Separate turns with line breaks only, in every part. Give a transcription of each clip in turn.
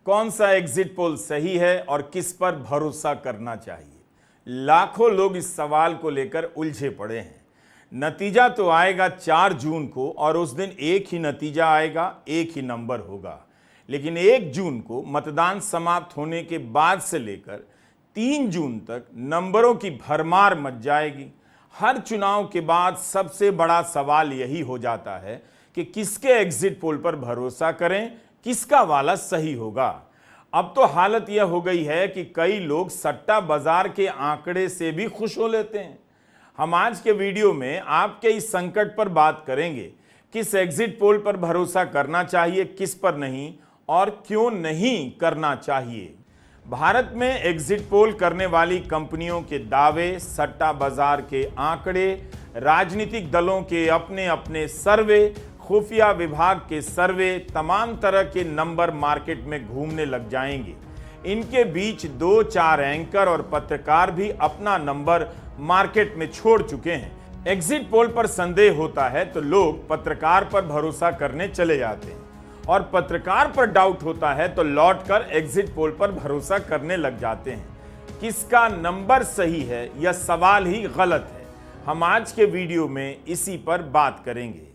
कौन सा exit poll सही है और किस पर भरोसा करना चाहिए। लाखों लोग इस सवाल को लेकर उलझे पड़े हैं। नतीजा तो आएगा 4 जून को और उस दिन एक ही नतीजा आएगा, एक ही नंबर होगा। लेकिन 1 जून को मतदान समाप्त होने के बाद से लेकर 3 जून तक नंबरों की भरमार मच जाएगी। हर चुनाव के बाद सबसे बड़ा सवाल यही हो जाता है कि किसके एग्जिट पोल पर भरोसा करें, किसका वाला सही होगा। अब तो हालत यह हो गई है कि कई लोग सट्टा बाजार के आंकड़े से भी खुश हो लेते हैं। हम आज के वीडियो में आपके इस संकट पर बात करेंगे, किस एग्जिट पोल पर भरोसा करना चाहिए, किस पर नहीं और क्यों नहीं करना चाहिए। भारत में एग्जिट पोल करने वाली कंपनियों के दावे, सट्टा बाजार के आंकड़े, राजनीतिक दलों के अपने अपने सर्वे, खुफिया विभाग के सर्वे, तमाम तरह के नंबर मार्केट में घूमने लग जाएंगे। इनके बीच 2-4 एंकर और पत्रकार भी अपना नंबर मार्केट में छोड़ चुके हैं। एग्जिट पोल पर संदेह होता है तो लोग पत्रकार पर भरोसा करने चले जाते हैं और पत्रकार पर डाउट होता है तो लौटकर एग्जिट पोल पर भरोसा करने लग जाते हैं। किसका नंबर सही है यह सवाल ही गलत है। हम आज के वीडियो में इसी पर बात करेंगे।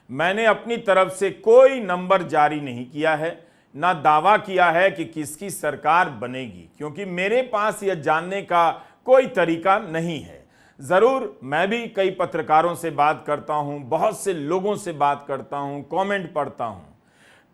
मैंने अपनी तरफ से कोई नंबर जारी नहीं किया है, ना दावा किया है कि किसकी सरकार बनेगी, क्योंकि मेरे पास यह जानने का कोई तरीका नहीं है। जरूर मैं भी कई पत्रकारों से बात करता हूं, बहुत से लोगों से बात करता हूं, कमेंट पढ़ता हूं।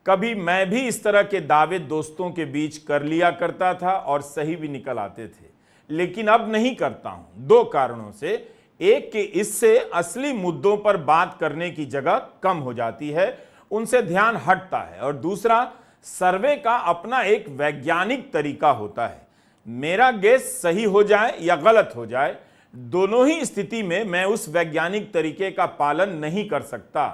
कभी मैं भी इस तरह के दावे दोस्तों के बीच कर लिया करता था और सही भी निकल आते थे, लेकिन अब नहीं करता हूं। 2 कारणों से। एक कि इससे असली मुद्दों पर बात करने की जगह कम हो जाती है, उनसे ध्यान हटता है, और दूसरा, सर्वे का अपना एक वैज्ञानिक तरीका होता है। मेरा गेस सही हो जाए या गलत हो जाए, दोनों ही स्थिति में मैं उस वैज्ञानिक तरीके का पालन नहीं कर सकता।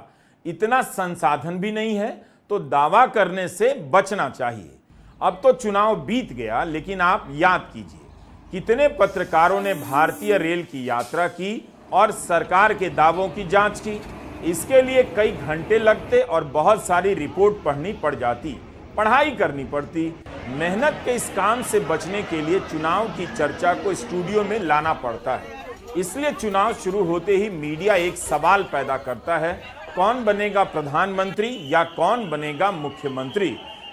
इतना संसाधन भी नहीं है, तो दावा करने से बचना चाहिए। अब तो चुनाव बीत गया, लेकिन आप याद कीजिए कितने पत्रकारों ने भारतीय रेल की यात्रा की और सरकार के दावों की जांच की। इसके लिए कई घंटे लगते और बहुत सारी रिपोर्ट पढ़नी पड़ जाती, पढ़ाई करनी पड़ती। मेहनत के इस काम से बचने के लिए चुनाव की चर्चा को स्टूडियो में लाना पड़ता है। इसलिए चुनाव शुरू होते ही मीडिया एक सवाल पैदा करता है, कौन बनेगा प्रधानमंत्री या कौन बनेगा मुख्यमंत्री,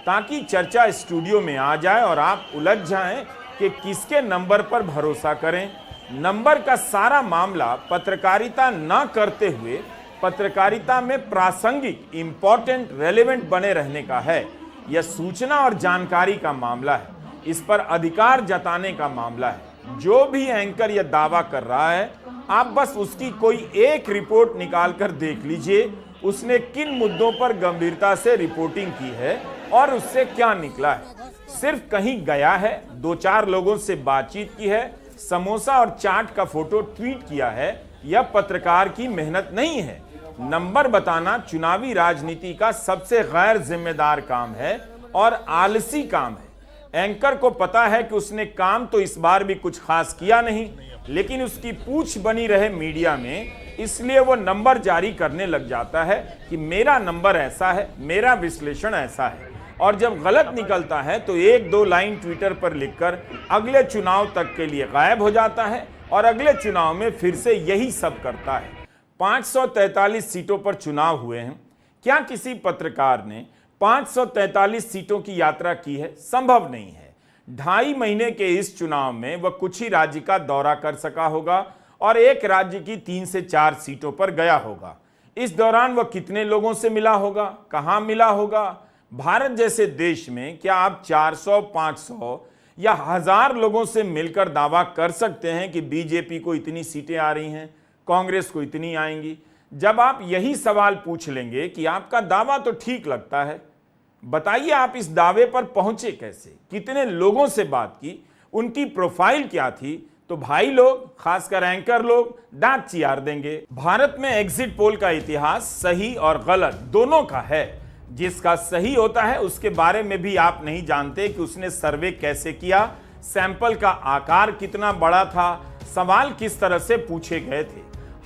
ताकि चर्चा स्टूडियो में आ जाए और आप उलझ जाएं कि किसके नंबर पर भरोसा करें। नंबर का सारा मामला पत्रकारिता न करते हुए पत्रकारिता में प्रासंगिक, इंपॉर्टेंट, रेलेवेंट बने रहने का है। यह सूचना और जानकारी का मामला है, इस पर अधिकार जताने का मामला है। जो भी एंकर यह दावा कर रहा है, आप बस उसकी कोई एक रिपोर्ट निकाल कर देख लीजिए, उसने किन मुद्दों पर गंभीरता से रिपोर्टिंग की है और उससे क्या निकला है। सिर्फ कहीं गया है, 2-4 लोगों से बातचीत की है, समोसा और चाट का फोटो ट्वीट किया है, यह पत्रकार की मेहनत नहीं है। नंबर बताना चुनावी राजनीति का सबसे गैर जिम्मेदार काम है और आलसी काम है। एंकर को पता है कि उसने काम तो इस बार भी कुछ खास किया नहीं, लेकिन उसकी पूछ बनी रहे मीडिया में, इसलिए वो नंबर जारी करने लग जाता है कि मेरा नंबर ऐसा है, मेरा विश्लेषण ऐसा है। और जब गलत निकलता है तो 1-2 लाइन ट्विटर पर लिखकर अगले चुनाव तक के लिए गायब हो जाता है और अगले चुनाव में फिर से यही सब करता है। 543 सीटों पर चुनाव हुए हैं। क्या किसी पत्रकार ने 543 सीटों की यात्रा की है? संभव नहीं है। 2.5 महीने के इस चुनाव में वह कुछ ही राज्य का दौरा कर सका होगा और एक राज्य की 3 से 4 सीटों पर गया होगा। इस दौरान वह कितने लोगों से मिला होगा, कहां मिला होगा? भारत जैसे देश में क्या आप 400, 500 या 1000 लोगों से मिलकर दावा कर सकते हैं कि बीजेपी को इतनी सीटें आ रही हैं, कांग्रेस को इतनी आएंगी? जब आप यही सवाल पूछ लेंगे कि आपका दावा तो ठीक लगता है, बताइए आप इस दावे पर पहुंचे कैसे, कितने लोगों से बात की, उनकी प्रोफाइल क्या थी, तो भाई लोग, खासकर एंकर लोग, दांत चियार देंगे। भारत में एग्जिट पोल का इतिहास सही और गलत दोनों का है। जिसका सही होता है उसके बारे में भी आप नहीं जानते कि उसने सर्वे कैसे किया, सैंपल का आकार कितना बड़ा था, सवाल किस तरह से पूछे गए थे।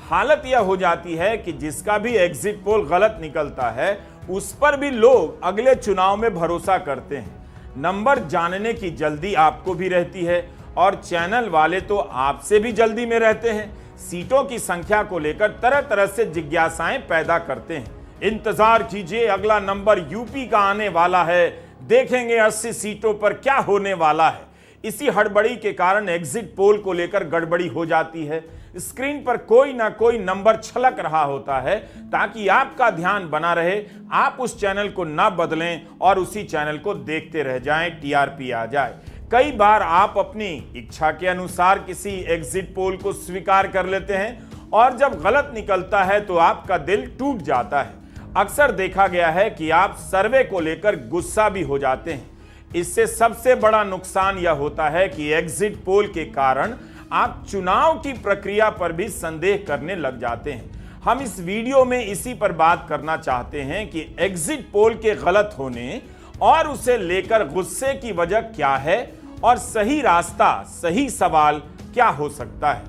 हालत यह हो जाती है कि जिसका भी एग्जिट पोल गलत निकलता है उस पर भी लोग अगले चुनाव में भरोसा करते हैं। नंबर जानने की जल्दी आपको भी रहती है और चैनल वाले तो आपसे भी जल्दी में रहते हैं। सीटों की संख्या को लेकर तरह तरह से जिज्ञासाएं पैदा करते हैं। इंतजार कीजिए, अगला नंबर यूपी का आने वाला है, देखेंगे 80 सीटों पर क्या होने वाला है। इसी हड़बड़ी के कारण एग्जिट पोल को लेकर गड़बड़ी हो जाती है। स्क्रीन पर कोई ना कोई नंबर छलक रहा होता है ताकि आपका ध्यान बना रहे, आप उस चैनल को ना बदलें और उसी चैनल को देखते रह जाएं, टीआरपी आ जाए। कई बार आप अपनी इच्छा के अनुसार किसी एग्जिट पोल को स्वीकार कर लेते हैं और जब गलत निकलता है तो आपका दिल टूट जाता है। अक्सर देखा गया है कि आप सर्वे को लेकर गुस्सा भी हो जाते हैं। इससे सबसे बड़ा नुकसान यह होता है कि एग्जिट पोल के कारण आप चुनाव की प्रक्रिया पर भी संदेह करने लग जाते हैं। हम इस वीडियो में इसी पर बात करना चाहते हैं कि एग्जिट पोल के गलत होने और उसे लेकर गुस्से की वजह क्या है और सही रास्ता, सही सवाल क्या हो सकता है।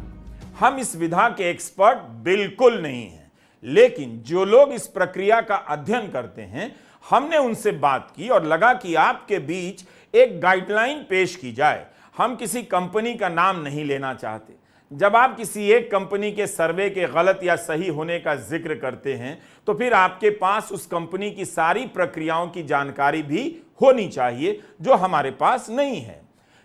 हम इस विधा के एक्सपर्ट बिल्कुल नहीं हैं, लेकिन जो लोग इस प्रक्रिया का अध्ययन करते हैं, हमने उनसे बात की और लगा कि आपके बीच एक गाइडलाइन पेश की जाए। हम किसी कंपनी का नाम नहीं लेना चाहते। जब आप किसी एक कंपनी के सर्वे के गलत या सही होने का जिक्र करते हैं तो फिर आपके पास उस कंपनी की सारी प्रक्रियाओं की जानकारी भी होनी चाहिए, जो हमारे पास नहीं है।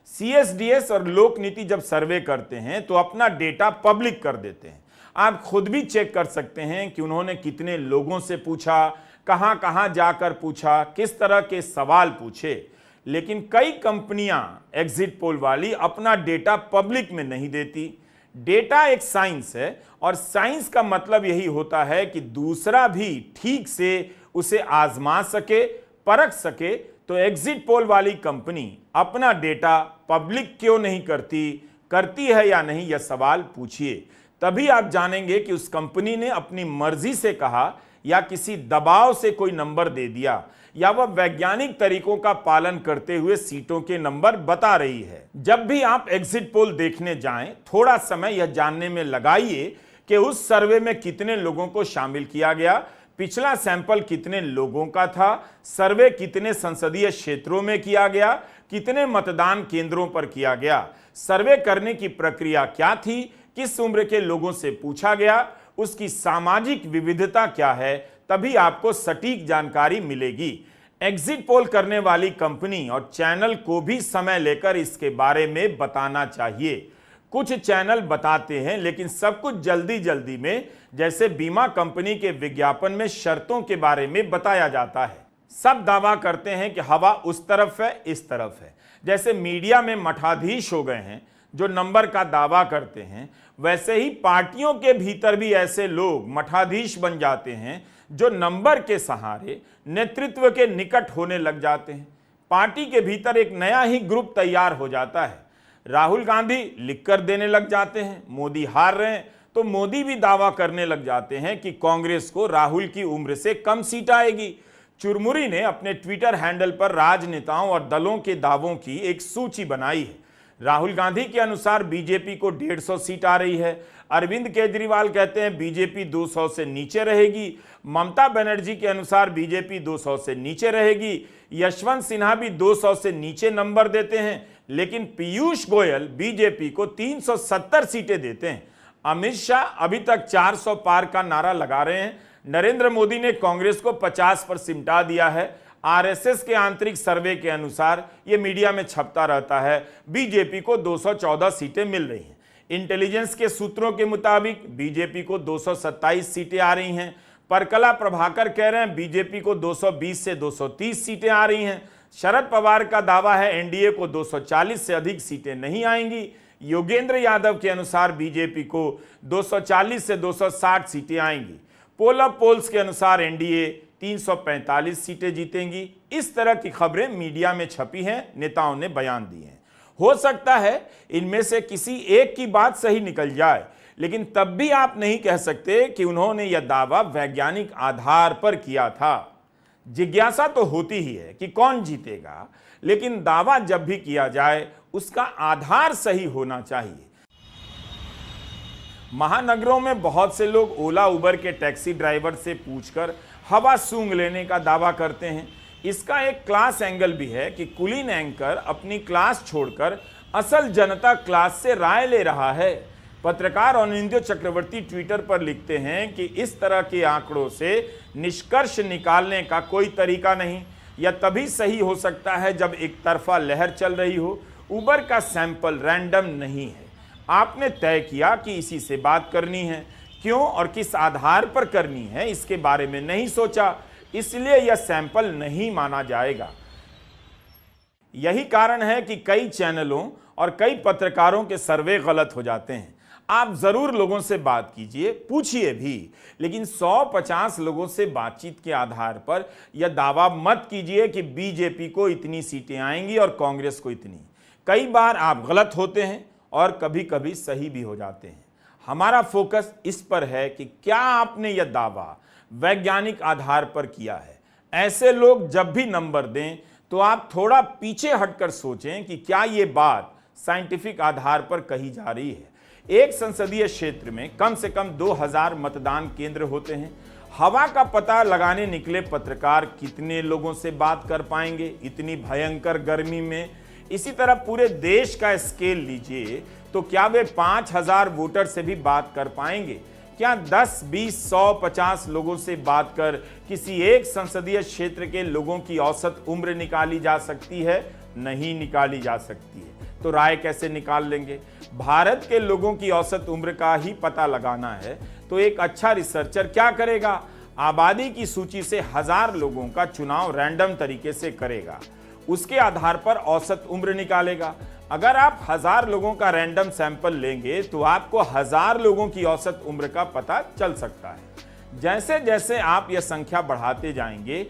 सीएसडीएस और लोक नीति जब सर्वे करते हैं तो अपना डेटा पब्लिक कर देते हैं। आप खुद भी चेक कर सकते हैं कि उन्होंने कितने लोगों से पूछा, कहां कहां जाकर पूछा, किस तरह के सवाल पूछे। लेकिन कई कंपनियां एग्जिट पोल वाली अपना डेटा पब्लिक में नहीं देती। डेटा एक साइंस है और साइंस का मतलब यही होता है कि दूसरा भी ठीक से उसे आजमा सके, परख सके। तो एग्जिट पोल वाली कंपनी अपना डेटा पब्लिक क्यों नहीं करती है या नहीं, यह सवाल पूछिए। तभी आप जानेंगे कि उस कंपनी ने अपनी मर्जी से कहा या किसी दबाव से कोई नंबर दे दिया, या वह वैज्ञानिक तरीकों का पालन करते हुए सीटों के नंबर बता रही है। जब भी आप एग्जिट पोल देखने जाएं, थोड़ा समय यह जानने में लगाइए कि उस सर्वे में कितने लोगों को शामिल किया गया, पिछला सैंपल कितने लोगों का था, सर्वे कितने संसदीय क्षेत्रों में किया गया, कितने मतदान केंद्रों पर किया गया, सर्वे करने की प्रक्रिया क्या थी, किस उम्र के लोगों से पूछा गया, उसकी सामाजिक विविधता क्या है। तभी आपको सटीक जानकारी मिलेगी। एग्जिट पोल करने वाली कंपनी और चैनल को भी समय लेकर इसके बारे में बताना चाहिए। कुछ चैनल बताते हैं, लेकिन सब कुछ जल्दी जल्दी में, जैसे बीमा कंपनी के विज्ञापन में शर्तों के बारे में बताया जाता है। सब दावा करते हैं कि हवा उस तरफ है, इस तरफ है। जैसे मीडिया में मठाधीश हो गए हैं जो नंबर का दावा करते हैं, वैसे ही पार्टियों के भीतर भी ऐसे लोग मठाधीश बन जाते हैं जो नंबर के सहारे नेतृत्व के निकट होने लग जाते हैं। पार्टी के भीतर एक नया ही ग्रुप तैयार हो जाता है। राहुल गांधी लिखकर देने लग जाते हैं, मोदी हार रहे हैं तो मोदी भी दावा करने लग जाते हैं कि कांग्रेस को राहुल की उम्र से कम सीट आएगी। चुरमुरी ने अपने ट्विटर हैंडल पर राजनेताओं और दलों के दावों की एक सूची बनाई है। राहुल गांधी के अनुसार बीजेपी को 150 सीट आ रही है। अरविंद केजरीवाल कहते हैं बीजेपी 200 से नीचे रहेगी। ममता बनर्जी के अनुसार बीजेपी 200 से नीचे रहेगी। यशवंत सिन्हा भी 200 से नीचे नंबर देते हैं, लेकिन पीयूष गोयल बीजेपी को 370 सीटें देते हैं। अमित शाह अभी तक 400 पार का नारा लगा रहे हैं। नरेंद्र मोदी ने कांग्रेस को 50 पर सिमटा दिया है। आरएसएस के आंतरिक सर्वे के अनुसार, यह मीडिया में छपता रहता है, बीजेपी को 214 सीटें मिल रही हैं। इंटेलिजेंस के सूत्रों के मुताबिक बीजेपी को 227 सीटें आ रही हैं। परकला प्रभाकर कह रहे हैं बीजेपी को 220 से 230 सीटें आ रही हैं। शरद पवार का दावा है एनडीए को 240 से अधिक सीटें नहीं आएंगी। योगेंद्र यादव के अनुसार बीजेपी को 240 से 260 सीटें आएंगी। पोल ऑफ पोल्स के अनुसार एनडीए 345 सीटें जीतेंगी। इस तरह की खबरें मीडिया में छपी हैं, नेताओं ने बयान दिए हैं। हो सकता है इनमें से किसी एक की बात सही निकल जाए, लेकिन तब भी आप नहीं कह सकते कि उन्होंने यह दावा वैज्ञानिक आधार पर किया था। जिज्ञासा तो होती ही है कि कौन जीतेगा, लेकिन दावा जब भी किया जाए उसका आधार सही होना चाहिए। महानगरों में बहुत से लोग ओला उबर के टैक्सी ड्राइवर से पूछकर हवा सूंघ लेने का दावा करते हैं। इसका एक क्लास एंगल भी है कि कुलीन एंकर अपनी क्लास छोड़कर असल जनता क्लास से राय ले रहा है। पत्रकार अनिंद्य चक्रवर्ती ट्विटर पर लिखते हैं कि इस तरह के आंकड़ों से निष्कर्ष निकालने का कोई तरीका नहीं। यह तभी सही हो सकता है जब एक तरफा लहर चल रही हो। उबर का सैंपल रैंडम नहीं है। आपने तय किया कि इसी से बात करनी है, क्यों और किस आधार पर करनी है इसके बारे में नहीं सोचा, इसलिए यह सैंपल नहीं माना जाएगा। यही कारण है कि कई चैनलों और कई पत्रकारों के सर्वे गलत हो जाते हैं। आप जरूर लोगों से बात कीजिए, पूछिए भी, लेकिन 150 लोगों से बातचीत के आधार पर यह दावा मत कीजिए कि बीजेपी को इतनी सीटें आएंगी और कांग्रेस को इतनी। कई बार आप गलत होते हैं और कभी कभी सही भी हो जाते हैं। हमारा फोकस इस पर है कि क्या आपने यह दावा वैज्ञानिक आधार पर किया है। ऐसे लोग जब भी नंबर दें तो आप थोड़ा पीछे हटकर सोचें कि क्या यह बात साइंटिफिक आधार पर कही जा रही है। एक संसदीय क्षेत्र में कम से कम 2000 मतदान केंद्र होते हैं। हवा का पता लगाने निकले पत्रकार कितने लोगों से बात कर पाएंगे इतनी भयंकर गर्मी में। इसी तरह पूरे देश का स्केल लीजिए तो क्या वे 5000 वोटर से भी बात कर पाएंगे? क्या 10, 20, 100, 50 लोगों से बात कर किसी एक संसदीय क्षेत्र के लोगों की औसत उम्र निकाली जा सकती है? नहीं निकाली जा सकती है। तो राय कैसे निकाल लेंगे? भारत के लोगों की औसत उम्र का ही पता लगाना है तो एक अच्छा रिसर्चर क्या करेगा? आबादी की सूची से 1000 लोगों का चुनाव रैंडम तरीके से करेगा, उसके आधार पर औसत उम्र निकालेगा। अगर आप 1000 लोगों का रैंडम सैंपल लेंगे तो आपको 1000 लोगों की औसत उम्र का पता चल सकता है। जैसे जैसे आप यह संख्या बढ़ाते जाएंगे,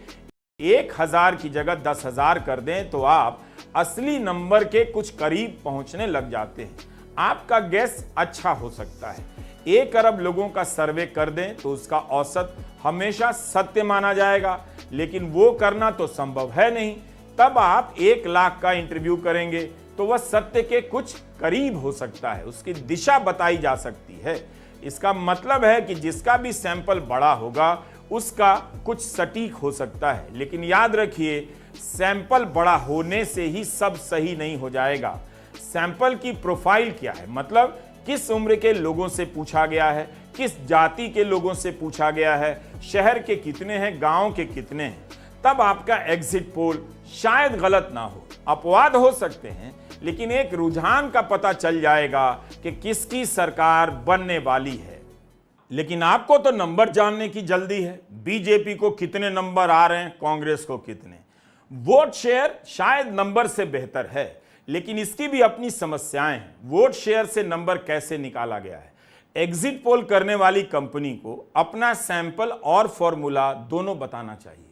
1000 की जगह 10,000 कर दें तो आप असली नंबर के कुछ करीब पहुंचने लग जाते हैं। आपका गैस अच्छा हो सकता है। 1 अरब लोगों का सर्वे कर दें तो उसका औसत हमेशा सत्य माना जाएगा, लेकिन वो करना तो संभव है नहीं। तब आप 1 लाख का इंटरव्यू करेंगे तो वह सत्य के कुछ करीब हो सकता है, उसकी दिशा बताई जा सकती है। इसका मतलब है कि जिसका भी सैंपल बड़ा होगा उसका कुछ सटीक हो सकता है, लेकिन याद रखिए सैंपल बड़ा होने से ही सब सही नहीं हो जाएगा। सैंपल की प्रोफाइल क्या है, मतलब किस उम्र के लोगों से पूछा गया है, किस जाति के लोगों से पूछा गया है, शहर के कितने हैं, गांव के कितने हैं। तब आपका एग्जिट पोल शायद गलत ना हो, अपवाद हो सकते हैं, लेकिन एक रुझान का पता चल जाएगा कि किसकी सरकार बनने वाली है। लेकिन आपको तो नंबर जानने की जल्दी है। बीजेपी को कितने नंबर आ रहे हैं, कांग्रेस को कितने। वोट शेयर शायद नंबर से बेहतर है, लेकिन इसकी भी अपनी समस्याएं हैं। वोट शेयर से नंबर कैसे निकाला गया है? एग्जिट पोल करने वाली कंपनी को अपना सैंपल और फॉर्मूला दोनों बताना चाहिए,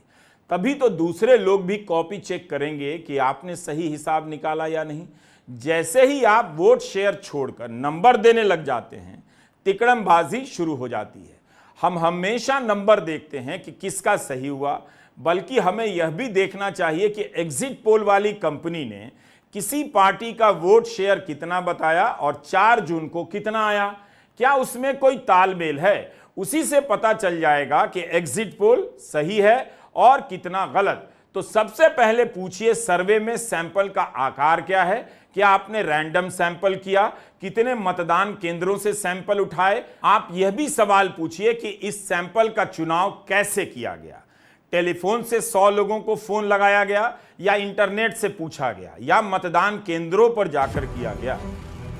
तभी तो दूसरे लोग भी कॉपी चेक करेंगे कि आपने सही हिसाब निकाला या नहीं। जैसे ही आप वोट शेयर छोड़कर नंबर देने लग जाते हैं, तिकड़मबाजी शुरू हो जाती है। हम हमेशा नंबर देखते हैं कि किसका सही हुआ, बल्कि हमें यह भी देखना चाहिए कि एग्जिट पोल वाली कंपनी ने किसी पार्टी का वोट शेयर कितना बताया और 4 जून को कितना आया। क्या उसमें कोई तालमेल है? उसी से पता चल जाएगा कि एग्जिट पोल सही है और कितना गलत। तो सबसे पहले पूछिए सर्वे में सैंपल का आकार क्या है? क्या आपने रैंडम सैंपल किया? कितने मतदान केंद्रों से सैंपल उठाए? आप यह भी सवाल पूछिए कि इस सैंपल का चुनाव कैसे किया गया। टेलीफोन से 100 लोगों को फोन लगाया गया, या इंटरनेट से पूछा गया, या मतदान केंद्रों पर जाकर किया गया।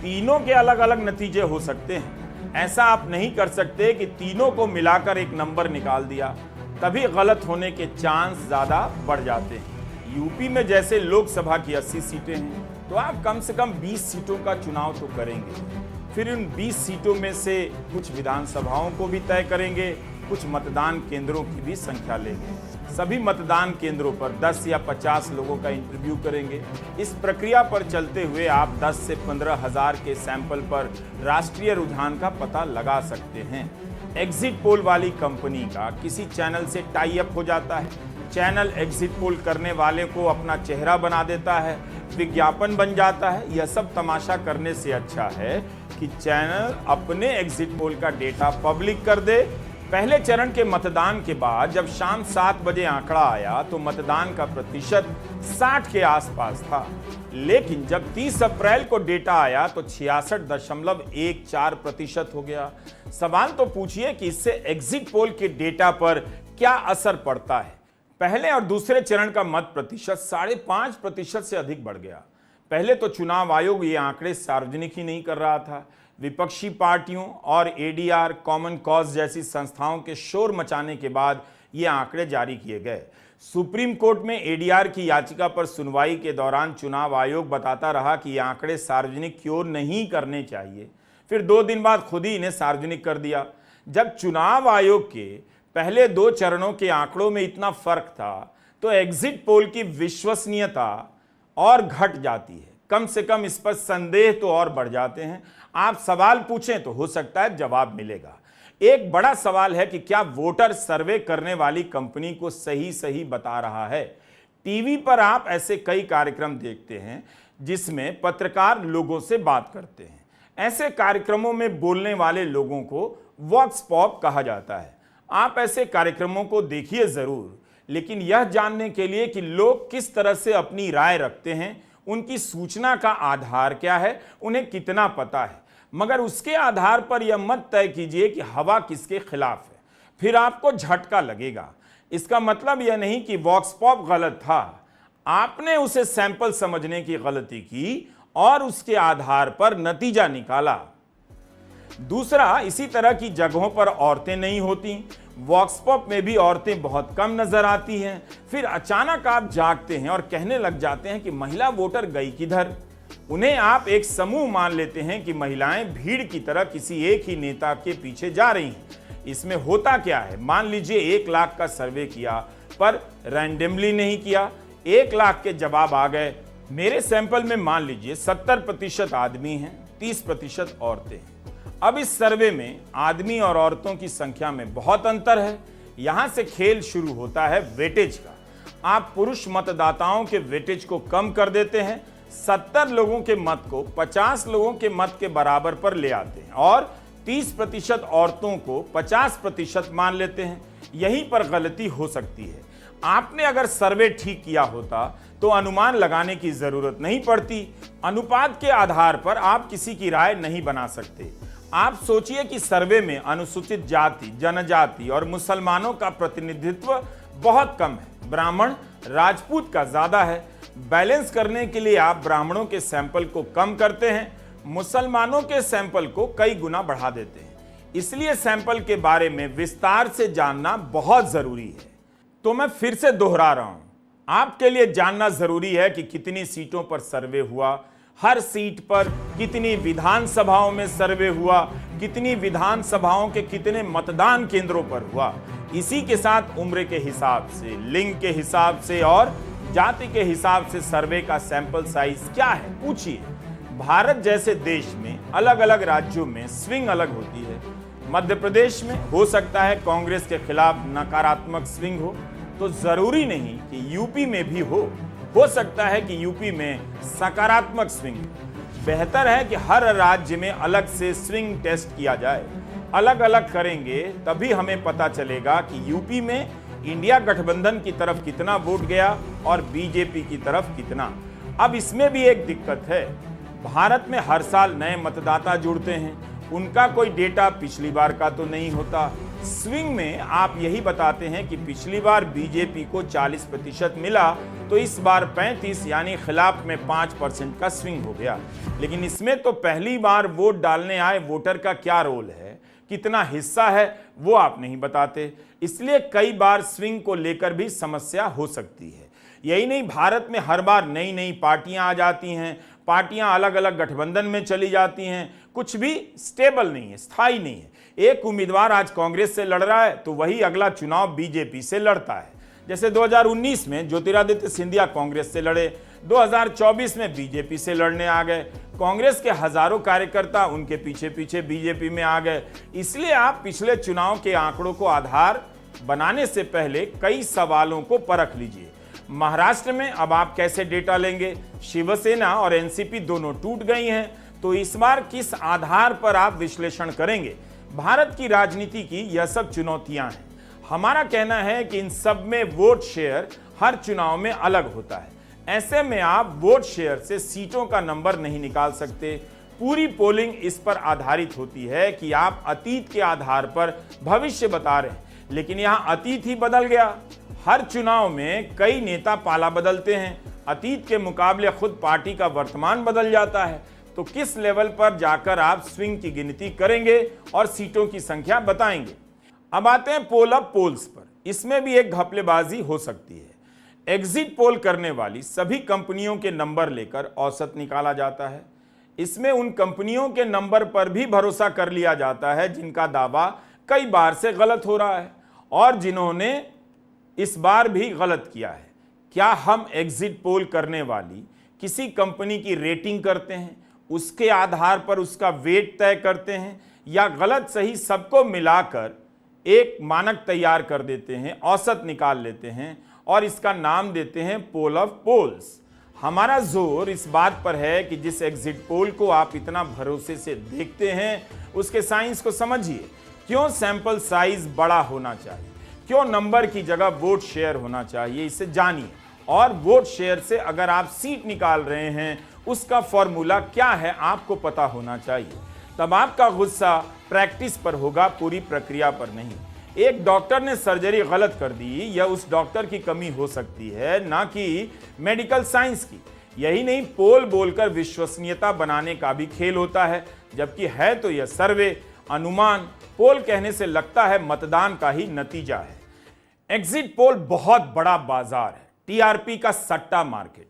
तीनों के अलग अलग नतीजे हो सकते हैं। ऐसा आप नहीं कर सकते कि तीनों को मिलाकर एक नंबर निकाल दिया, तभी गलत होने के चांस ज्यादा बढ़ जाते हैं। यूपी में जैसे लोकसभा की 80 सीटें हैं, तो आप कम से कम 20 सीटों का चुनाव तो करेंगे। फिर उन 20 सीटों में से कुछ विधानसभाओं को भी तय करेंगे, कुछ मतदान केंद्रों की भी संख्या लेंगे। सभी मतदान केंद्रों पर 10 या 50 लोगों का इंटरव्यू करेंगे। इस प्रक्रिया पर चलते हुए आप 10 से 15,000 के सैंपल पर राष्ट्रीय रुझान का पता लगा सकते हैं। एग्जिट पोल वाली कंपनी का किसी चैनल से टाई अप हो जाता है, चैनल एग्जिट पोल करने वाले को अपना चेहरा बना देता है, विज्ञापन बन जाता है। यह सब तमाशा करने से अच्छा है कि चैनल अपने एग्जिट पोल का डेटा पब्लिक कर दे, पहले चरण के मतदान के बाद जब शाम 7 बजे आंकड़ा आया तो मतदान का प्रतिशत 60 के आसपास था, लेकिन जब 30 अप्रैल को डेटा आया तो 66.14% हो गया। सवाल तो पूछिए कि इससे एग्जिट पोल के डेटा पर क्या असर पड़ता है। पहले और दूसरे चरण का मत प्रतिशत 5.5% से अधिक बढ़ गया। पहले तो चुनाव आयोग ये आंकड़े सार्वजनिक ही नहीं कर रहा था। विपक्षी पार्टियों और एडीआर, कॉमन कॉज जैसी संस्थाओं के शोर मचाने के बाद ये आंकड़े जारी किए गए। सुप्रीम कोर्ट में एडीआर की याचिका पर सुनवाई के दौरान चुनाव आयोग बताता रहा कि ये आंकड़े सार्वजनिक क्यों नहीं करने चाहिए। फिर 2 दिन बाद खुद ही इन्हें सार्वजनिक कर दिया। जब चुनाव आयोग के पहले 2 चरणों के आंकड़ों में इतना फर्क था तो एग्जिट पोल की विश्वसनीयता और घट जाती है। कम से कम इस पर संदेह तो और बढ़ जाते हैं। आप सवाल पूछें तो हो सकता है जवाब मिलेगा। एक बड़ा सवाल है कि क्या वोटर सर्वे करने वाली कंपनी को सही बता रहा है। टीवी पर आप ऐसे कई कार्यक्रम देखते हैं जिसमें पत्रकार लोगों से बात करते हैं। ऐसे कार्यक्रमों में बोलने वाले लोगों को वॉक्स पॉप कहा जाता है। आप ऐसे कार्यक्रमों को देखिए जरूर, लेकिन यह जानने के लिए कि लोग किस तरह से अपनी राय रखते हैं, उनकी सूचना का आधार क्या है, उन्हें कितना पता है, मगर उसके आधार पर यह मत तय कीजिए कि हवा किसके खिलाफ है। फिर आपको झटका लगेगा। इसका मतलब यह नहीं कि वॉक्स पॉप गलत था, आपने उसे सैंपल समझने की गलती की और उसके आधार पर नतीजा निकाला। दूसरा, इसी तरह की जगहों पर औरतें नहीं होती। वॉक्स पॉप में भी औरतें बहुत कम नजर आती हैं। फिर अचानक आप जागते हैं और कहने लग जाते हैं कि महिला वोटर गई किधर। उन्हें आप एक समूह मान लेते हैं कि महिलाएं भीड़ की तरह किसी एक ही नेता के पीछे जा रही हैं। इसमें होता क्या है, मान लीजिए 1 लाख का सर्वे किया पर रैंडमली नहीं किया, 1 लाख के जवाब आ गए। मेरे सैंपल में मान लीजिए 70% आदमी हैं, 30% औरतें हैं। अब इस सर्वे में आदमी और औरतों की संख्या में बहुत अंतर है। यहां से खेल शुरू होता है वेटेज का। आप पुरुष मतदाताओं के वेटेज को कम कर देते हैं, 70 लोगों के मत को 50 लोगों के मत के बराबर पर ले आते हैं और 30% औरतों को 50% मान लेते हैं। यहीं पर गलती हो सकती है। आपने अगर सर्वे ठीक किया होता तो अनुमान लगाने की जरूरत नहीं पड़ती। अनुपात के आधार पर आप किसी की राय नहीं बना सकते। आप सोचिए कि सर्वे में अनुसूचित जाति, जनजाति और मुसलमानों का प्रतिनिधित्व बहुत कम है, ब्राह्मण, राजपूत का ज्यादा है। बैलेंस करने के लिए आप ब्राह्मणों के सैंपल को कम करते हैं, मुसलमानों के सैंपल को कई गुना बढ़ा देते हैं। इसलिए सैंपल के बारे में विस्तार से जानना बहुत जरूरी है। तो मैं फिर से दोहरा रहा हूं, आपके लिए जानना जरूरी है कि कितनी सीटों पर सर्वे हुआ, हर सीट पर कितनी विधानसभाओं में सर्वे हुआ, कितनी विधानसभाओं के कितने मतदान केंद्रों पर हुआ। इसी के साथ उम्र के हिसाब से, लिंग के हिसाब से और जाति के हिसाब से सर्वे का सैंपल साइज क्या है पूछिए। भारत जैसे देश में अलग अलग राज्यों में स्विंग अलग होती है। मध्य प्रदेश में हो सकता है कांग्रेस के खिलाफ नकारात्मक स्विंग हो, तो जरूरी नहीं कि यूपी में भी हो सकता है कि यूपी में सकारात्मक स्विंग। बेहतर है कि हर राज्य में अलग से स्विंग टेस्ट किया जाए। अलग अलग करेंगे तभी हमें पता चलेगा कि यूपी में इंडिया गठबंधन की तरफ कितना वोट गया और बीजेपी की तरफ कितना। अब इसमें भी एक दिक्कत है, भारत में हर साल नए मतदाता जुड़ते हैं, उनका कोई डेटा पिछली बार का तो नहीं होता। स्विंग में आप यही बताते हैं कि पिछली बार बीजेपी को 40% मिला तो इस बार 35 यानी खिलाफ में 5% का स्विंग हो गया। लेकिन इसमें तो पहली बार वोट डालने आए वोटर का क्या रोल है, कितना हिस्सा है, वो आप नहीं बताते। इसलिए कई बार स्विंग को लेकर भी समस्या हो सकती है। यही नहीं, भारत में हर बार नई नई पार्टियां आ जाती हैं, पार्टियां अलग अलग गठबंधन में चली जाती हैं, कुछ भी स्टेबल नहीं है, स्थायी नहीं है। एक उम्मीदवार आज कांग्रेस से लड़ रहा है तो वही अगला चुनाव बीजेपी से लड़ता है। जैसे 2019 में ज्योतिरादित्य सिंधिया कांग्रेस से लड़े, 2024 में बीजेपी से लड़ने आ गए। कांग्रेस के हजारों कार्यकर्ता उनके पीछे पीछे बीजेपी में आ गए। इसलिए आप पिछले चुनाव के आंकड़ों को आधार बनाने से पहले कई सवालों को परख लीजिए। महाराष्ट्र में अब आप कैसे डेटा लेंगे? शिवसेना और एनसीपी दोनों टूट गई हैं, तो इस बार किस आधार पर आप विश्लेषण करेंगे? भारत की राजनीति की यह सब चुनौतियां हैं। हमारा कहना है कि इन सब में वोट शेयर हर चुनाव में अलग होता है। ऐसे में आप वोट शेयर से सीटों का नंबर नहीं निकाल सकते। पूरी पोलिंग इस पर आधारित होती है कि आप अतीत के आधार पर भविष्य बता रहे हैं, लेकिन यहां अतीत ही बदल गया। हर चुनाव में कई नेता पाला बदलते हैं। अतीत के मुकाबले खुद पार्टी का वर्तमान बदल जाता है। तो किस लेवल पर जाकर आप स्विंग की गिनती करेंगे और सीटों की संख्या बताएंगे। अब आते हैं पोल अप पोल्स पर। इसमें भी एक घपलेबाजी हो सकती है। एग्जिट पोल करने वाली सभी कंपनियों के नंबर लेकर औसत निकाला जाता है। इसमें उन कंपनियों के नंबर पर भी भरोसा कर लिया जाता है जिनका दावा कई बार से गलत हो रहा है और जिन्होंने इस बार भी गलत किया है। क्या हम एग्जिट पोल करने वाली किसी कंपनी की रेटिंग करते हैं, उसके आधार पर उसका वेट तय करते हैं, या गलत सही सबको मिलाकर एक मानक तैयार कर देते हैं, औसत निकाल लेते हैं और इसका नाम देते हैं पोल ऑफ पोल्स। हमारा जोर इस बात पर है कि जिस एग्जिट पोल को आप इतना भरोसे से देखते हैं उसके साइंस को समझिए। क्यों सैंपल साइज बड़ा होना चाहिए, क्यों नंबर की जगह वोट शेयर होना चाहिए, इसे जानिए। और वोट शेयर से अगर आप सीट निकाल रहे हैं उसका फॉर्मूला क्या है आपको पता होना चाहिए। तब आपका गुस्सा प्रैक्टिस पर होगा, पूरी प्रक्रिया पर नहीं। एक डॉक्टर ने सर्जरी गलत कर दी, यह उस डॉक्टर की कमी हो सकती है, ना कि मेडिकल साइंस की। यही नहीं, पोल बोलकर विश्वसनीयता बनाने का भी खेल होता है, जबकि है तो यह सर्वे, अनुमान। पोल कहने से लगता है मतदान का ही नतीजा है। एग्जिट पोल बहुत बड़ा बाजार है, टीआरपी का सट्टा मार्केट।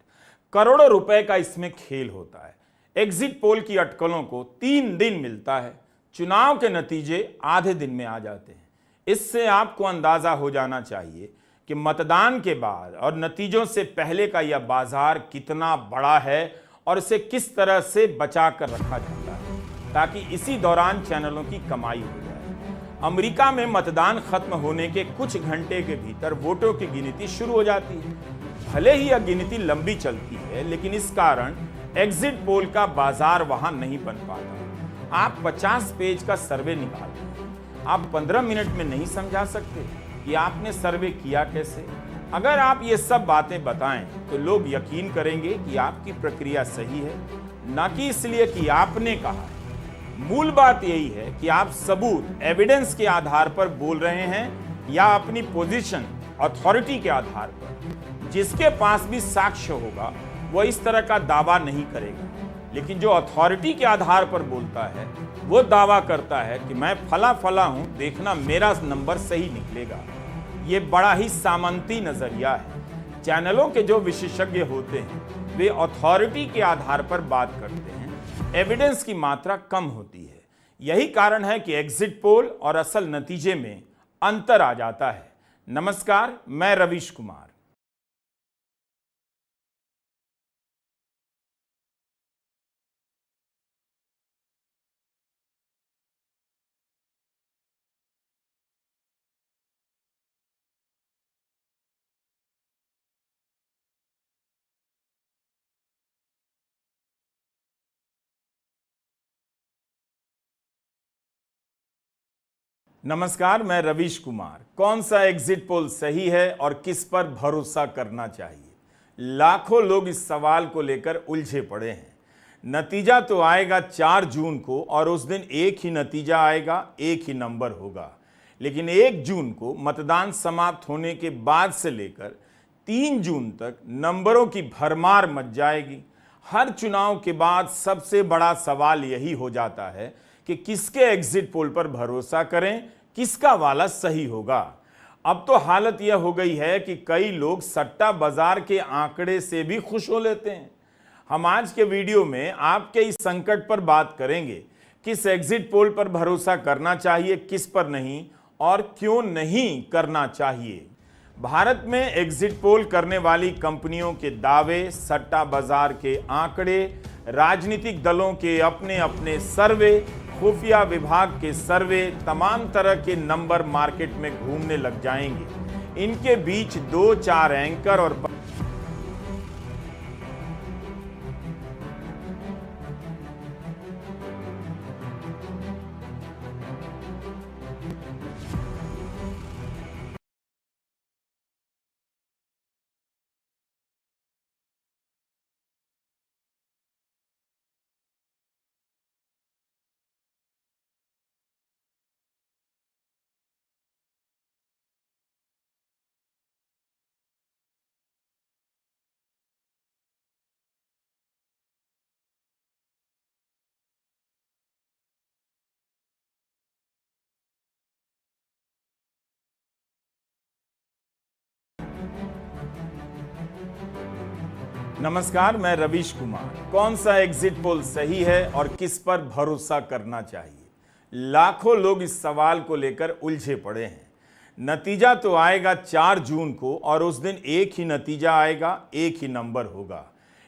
करोड़ों रुपए का इसमें खेल होता है। एग्जिट पोल की अटकलों को 3 दिन मिलता है। चुनाव के नतीजे आधे दिन में आ जाते हैं। इससे आपको अंदाजा हो जाना चाहिए कि मतदान के बाद और नतीजों से पहले का यह बाजार कितना बड़ा है और इसे किस तरह से बचा कर रखा जाता है ताकि इसी दौरान चैनलों की कमाई हो जाए। अमेरिका में मतदान खत्म होने के कुछ घंटे के भीतर वोटों की गिनती शुरू हो जाती है। भले ही यह गिनती लंबी चलती है, लेकिन इस कारण एग्जिट पोल का बाजार वहां नहीं बन पाता। आप 50 पेज का सर्वे निकाल रहे हैं, आप 15 मिनट में नहीं समझा सकते कि आपने सर्वे किया कैसे। अगर आप ये सब बातें बताएं तो लोग यकीन करेंगे कि आपकी प्रक्रिया सही है, ना कि इसलिए कि आपने कहा है। मूल बात यही है कि आप सबूत, एविडेंस के आधार पर बोल रहे हैं या अपनी पोजीशन, अथॉरिटी के आधार पर। जिसके पास भी साक्ष्य होगा वह इस तरह का दावा नहीं करेगा, लेकिन जो अथॉरिटी के आधार पर बोलता है वो दावा करता है कि मैं फला फला हूं, देखना मेरा नंबर सही निकलेगा। ये बड़ा ही सामंती नजरिया है। चैनलों के जो विशेषज्ञ होते हैं वे अथॉरिटी के आधार पर बात करते हैं, एविडेंस की मात्रा कम होती है। यही कारण है कि एग्जिट पोल और असल नतीजे में अंतर आ जाता है। नमस्कार, मैं रवीश कुमार। नमस्कार, मैं रवीश कुमार। कौन सा एग्जिट पोल सही है और किस पर भरोसा करना चाहिए? लाखों लोग इस सवाल को लेकर उलझे पड़े हैं। नतीजा तो आएगा 4 जून को और उस दिन एक ही नतीजा आएगा, एक ही नंबर होगा। लेकिन 1 जून को मतदान समाप्त होने के बाद से लेकर 3 जून तक नंबरों की भरमार मच जाएगी। हर चुनाव के बाद सबसे बड़ा सवाल यही हो जाता है कि किसके एग्जिट पोल पर भरोसा करें, किसका वाला सही होगा। अब तो हालत यह हो गई है कि कई लोग सट्टा बाजार के आंकड़े से भी खुश हो लेते हैं। हम आज के वीडियो में आपके इस संकट पर बात करेंगे, किस एग्जिट पोल पर भरोसा करना चाहिए, किस पर नहीं, और क्यों नहीं करना चाहिए। भारत में एग्जिट पोल करने वाली कंपनियों के दावे, सट्टा बाजार के आंकड़े, राजनीतिक दलों के अपने अपने सर्वे, खुफिया विभाग के सर्वे, तमाम तरह के नंबर मार्केट में घूमने लग जाएंगे। इनके बीच 2-4 एंकर और नमस्कार, मैं रवीश कुमार। कौन सा एग्जिट पोल सही है और किस पर भरोसा करना चाहिए? लाखों लोग इस सवाल को लेकर उलझे पड़े हैं। नतीजा तो आएगा 4 जून को और उस दिन एक ही नतीजा आएगा, एक ही नंबर होगा।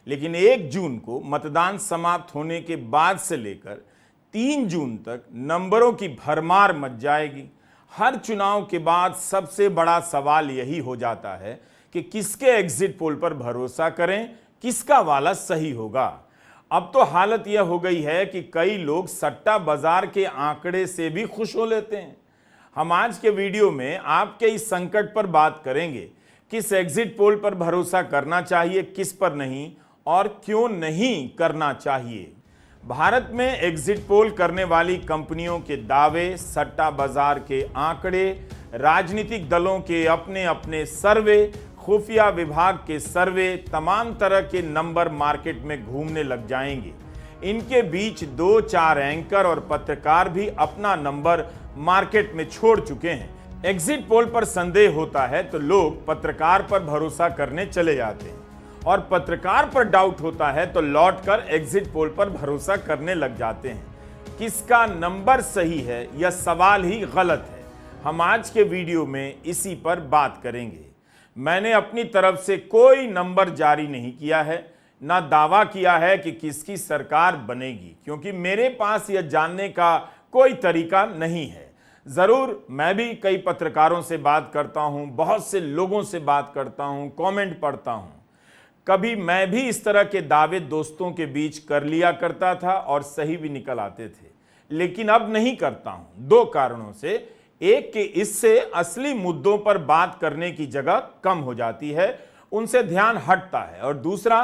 लेकिन 1 जून को मतदान समाप्त होने के बाद से लेकर 3 जून तक नंबरों की भरमार मच जाएगी। हर चुनाव के बाद सबसे बड़ा सवाल यही हो जाता है कि किसके एग्जिट पोल पर भरोसा करें, किसका वाला सही होगा। अब तो हालत यह हो गई है कि कई लोग सट्टा बाजार के आंकड़े से भी खुश हो लेते हैं। हम आज के वीडियो में आपके इस संकट पर बात करेंगे, किस एग्जिट पोल पर भरोसा करना चाहिए, किस पर नहीं और क्यों नहीं करना चाहिए। भारत में एग्जिट पोल करने वाली कंपनियों के दावे, सट्टा बाजार के आंकड़े, राजनीतिक दलों के अपने अपने सर्वे, खुफिया विभाग के सर्वे, तमाम तरह के नंबर मार्केट में घूमने लग जाएंगे। इनके बीच 2-4 एंकर और पत्रकार भी अपना नंबर मार्केट में छोड़ चुके हैं। एग्जिट पोल पर संदेह होता है तो लोग पत्रकार पर भरोसा करने चले जाते हैं और पत्रकार पर डाउट होता है तो लौटकर एग्जिट पोल पर भरोसा करने लग जाते हैं। किसका नंबर सही है यह सवाल ही गलत है। हम आज के वीडियो में इसी पर बात करेंगे। मैंने अपनी तरफ से कोई नंबर जारी नहीं किया है, ना दावा किया है कि किसकी सरकार बनेगी, क्योंकि मेरे पास यह जानने का कोई तरीका नहीं है। जरूर मैं भी कई पत्रकारों से बात करता हूं, बहुत से लोगों से बात करता हूं, कमेंट पढ़ता हूं। कभी मैं भी इस तरह के दावे दोस्तों के बीच कर लिया करता था और सही भी निकल आते थे, लेकिन अब नहीं करता हूं। 2 कारणों से। एक कि इससे असली मुद्दों पर बात करने की जगह कम हो जाती है, उनसे ध्यान हटता है, और दूसरा,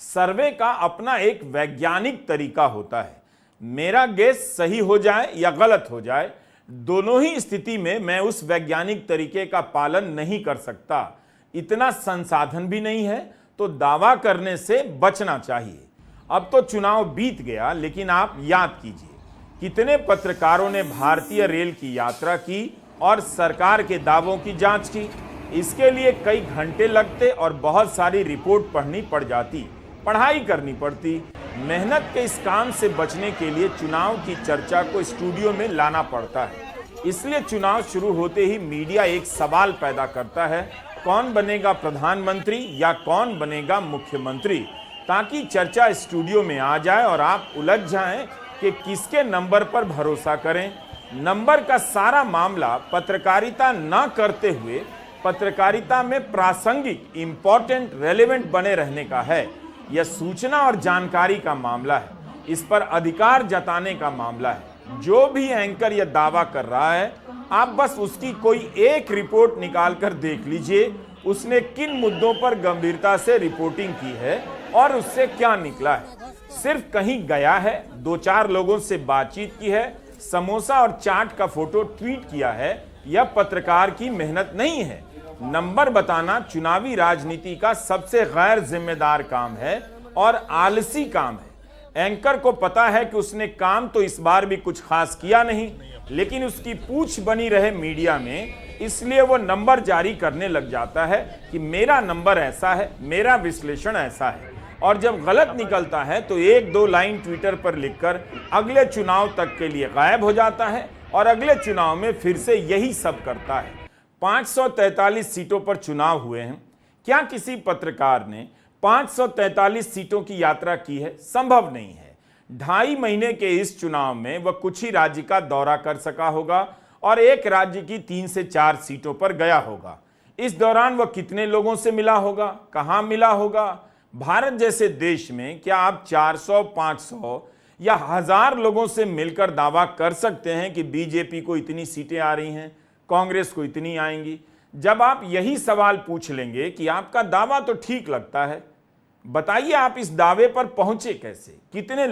सर्वे का अपना एक वैज्ञानिक तरीका होता है। मेरा गेस सही हो जाए या गलत हो जाए, दोनों ही स्थिति में मैं उस वैज्ञानिक तरीके का पालन नहीं कर सकता। इतना संसाधन भी नहीं है, तो दावा करने से बचना चाहिए। अब तो चुनाव बीत गया, लेकिन आप याद कीजिए कितने पत्रकारों ने भारतीय रेल की यात्रा की और सरकार के दावों की जांच की। इसके लिए कई घंटे लगते और बहुत सारी रिपोर्ट पढ़नी पड़ जाती, पढ़ाई करनी पड़ती। मेहनत के इस काम से बचने के लिए चुनाव की चर्चा को स्टूडियो में लाना पड़ता है। इसलिए चुनाव शुरू होते ही मीडिया एक सवाल पैदा करता है, कौन बनेगा प्रधानमंत्री या कौन बनेगा मुख्यमंत्री, ताकि चर्चा स्टूडियो में आ जाए और आप उलझ जाएं कि किसके नंबर पर भरोसा करें। नंबर का सारा मामला पत्रकारिता न करते हुए पत्रकारिता में प्रासंगिक, इंपॉर्टेंट, रेलेवेंट बने रहने का है। यह सूचना और जानकारी का मामला है, इस पर अधिकार जताने का मामला है। जो भी एंकर यह दावा कर रहा है, आप बस उसकी कोई एक रिपोर्ट निकालकर देख लीजिए, उसने किन मुद्दों पर गंभीरता से रिपोर्टिंग की है और उससे क्या निकला है। सिर्फ कहीं गया है, 2-4 लोगों से बातचीत की है, समोसा और चाट का फोटो ट्वीट किया है, यह पत्रकार की मेहनत नहीं है। नंबर बताना चुनावी राजनीति का सबसे गैर जिम्मेदार काम है और आलसी काम है। एंकर को पता है कि उसने काम तो इस बार भी कुछ खास किया नहीं, लेकिन उसकी पूछ बनी रहे मीडिया में, इसलिए वो नंबर जारी करने लग जाता है कि मेरा नंबर ऐसा है, मेरा विश्लेषण ऐसा है। और जब गलत निकलता है तो 1-2 लाइन ट्विटर पर लिखकर अगले चुनाव तक के लिए गायब हो जाता है और अगले चुनाव में फिर से यही सब करता है। 543 सीटों पर चुनाव हुए हैं। क्या किसी पत्रकार ने 543 सीटों की यात्रा की है? संभव नहीं है। 2.5 महीने के इस चुनाव में वह कुछ ही राज्य का दौरा कर सका होगा और एक राज्य की 3 से 4 सीटों पर गया होगा। इस दौरान वह कितने लोगों से मिला होगा, कहां मिला होगा? भारत जैसे देश में क्या आप 400, 500 या 1000 लोगों से मिलकर दावा कर सकते हैं कि बीजेपी को इतनी सीटें आ रही हैं, कांग्रेस को इतनी आएंगी? जब आप यही सवाल पूछ लेंगे कि आपका दावा तो ठीक लगता है, बताइए आप इस दावे पर पहुंचे कैसे? कितने